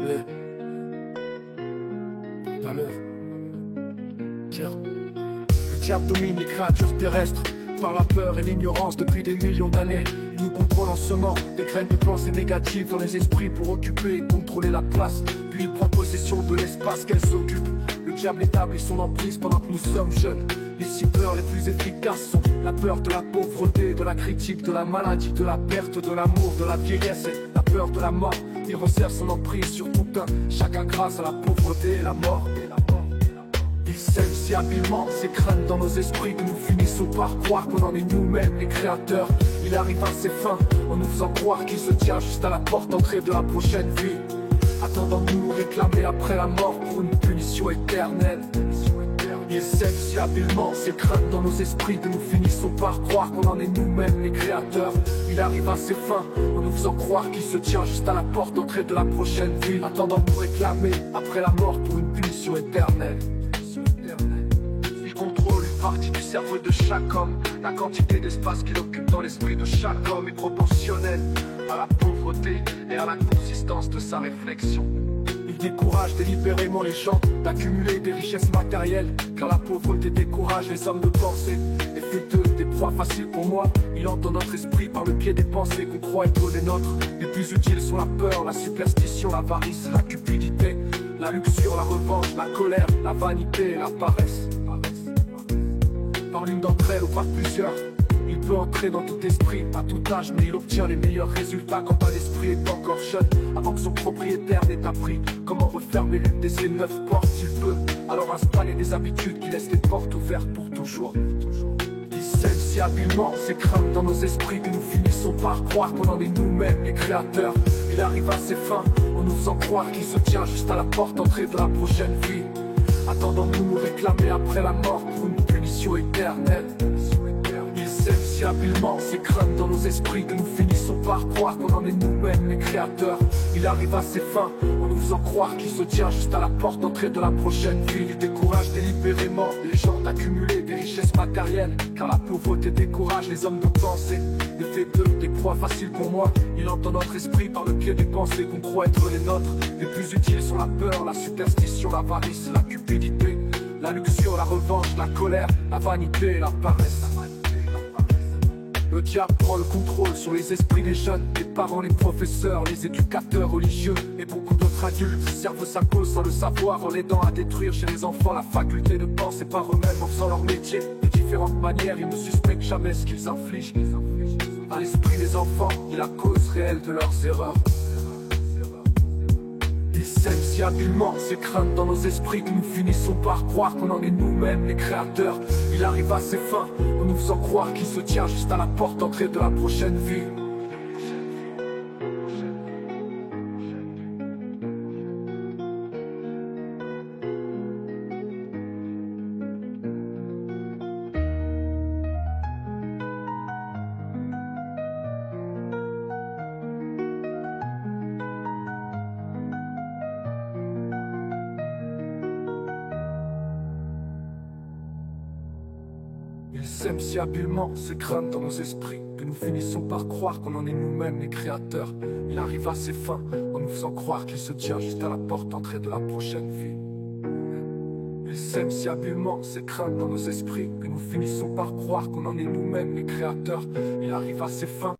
Le diable domine les créatures terrestres par la peur et l'ignorance depuis des millions d'années. Il nous contrôle en semant des graines de pensée négatives dans les esprits pour occuper et contrôler la place. Puis il prend possession de l'espace qu'elle s'occupe. Le diable établit son emprise pendant que nous sommes jeunes. Les 6 peurs les plus efficaces sont la peur de la pauvreté, de la critique, de la maladie, de la perte, de l'amour, de la vieillesse et la peur de la mort. Il resserre son emprise sur tout un chacun grâce à la pauvreté et la mort. Il sème si habilement ses crânes dans nos esprits que nous finissons par croire qu'on en est nous-mêmes les créateurs. Il arrive à ses fins en nous faisant croire qu'il se tient juste à la porte d'entrée de la prochaine vie, attendant de nous réclamer après la mort pour une punition éternelle. Il sème si habilement ses crânes dans nos esprits que nous finissons par croire qu'on en est nous-mêmes les créateurs. Il arrive à ses fins en nous faisant croire qu'il se tient juste à la porte d'entrée de la prochaine ville, attendant de nous réclamer après la mort pour une punition éternelle. Il contrôle une partie du cerveau de chaque homme. La quantité d'espace qu'il occupe dans l'esprit de chaque homme est proportionnelle à la pauvreté et à la consistance de sa réflexion. Il décourage délibérément les gens d'accumuler des richesses matérielles, car la pauvreté décourage les hommes de penser et fait d'eux des proies faciles pour moi. Il entend notre esprit par le biais des pensées qu'on croit être les nôtres. Les plus utiles sont la peur, la superstition, l'avarice, la cupidité, la luxure, la revanche, la colère, la vanité et la paresse. Par l'une d'entre elles ou par plusieurs, il peut entrer dans tout esprit, à tout âge, mais il obtient les meilleurs résultats quand un esprit est encore jeune, avant que son propriétaire n'ait appris comment refermer l'une de ses 9 portes s'il peut. Alors installer des habitudes qui laissent les portes ouvertes pour toujours. Il sème si habilement ses craintes dans nos esprits que nous finissons par croire qu'on en est nous-mêmes les créateurs. Il arrive à ses fins en nous faisant croire qu'il se tient juste à la porte d'entrée de la prochaine vie, attendant de nous réclamer après la mort pour une punition éternelle. Il sème si habilement ses craintes dans nos esprits que nous finissons par croire qu'on en est nous-mêmes les créateurs. Il arrive à ses fins en nous faisant croire qu'il se tient juste à la porte d'entrée de la prochaine ville. Il décourage délibérément les gens d'accumuler des richesses matérielles, car la pauvreté décourage les hommes de penser et fait d'eux des proies faciles pour moi. Il entend notre esprit par le biais des pensées qu'on croit être les nôtres. Les plus utiles sont la peur, la superstition, l'avarice, la cupidité, la luxure, la revanche, la colère, la vanité et la paresse. Le diable prend le contrôle sur les esprits des jeunes. Les parents, les professeurs, les éducateurs religieux et beaucoup d'autres adultes servent sa cause sans le savoir, en l'aidant à détruire chez les enfants la faculté de penser par eux-mêmes en faisant leur métier. De différentes manières, ils ne suspectent jamais ce qu'ils infligent à l'esprit des enfants, ni la cause réelle de leurs erreurs. Il sème si habilement ses craintes dans nos esprits que nous finissons par croire qu'on en est nous-mêmes les créateurs. Il arrive à ses fins en nous faisant croire qu'il se tient juste à la porte d'entrée de la prochaine vie. Il sème si habilement ses craintes dans nos esprits que nous finissons par croire qu'on en est nous-mêmes les créateurs. Il arrive à ses fins en nous faisant croire qu'il se tient juste à la porte d'entrée de la prochaine vie. Il sème si habilement ses craintes dans nos esprits que nous finissons par croire qu'on en est nous-mêmes les créateurs. Il arrive à ses fins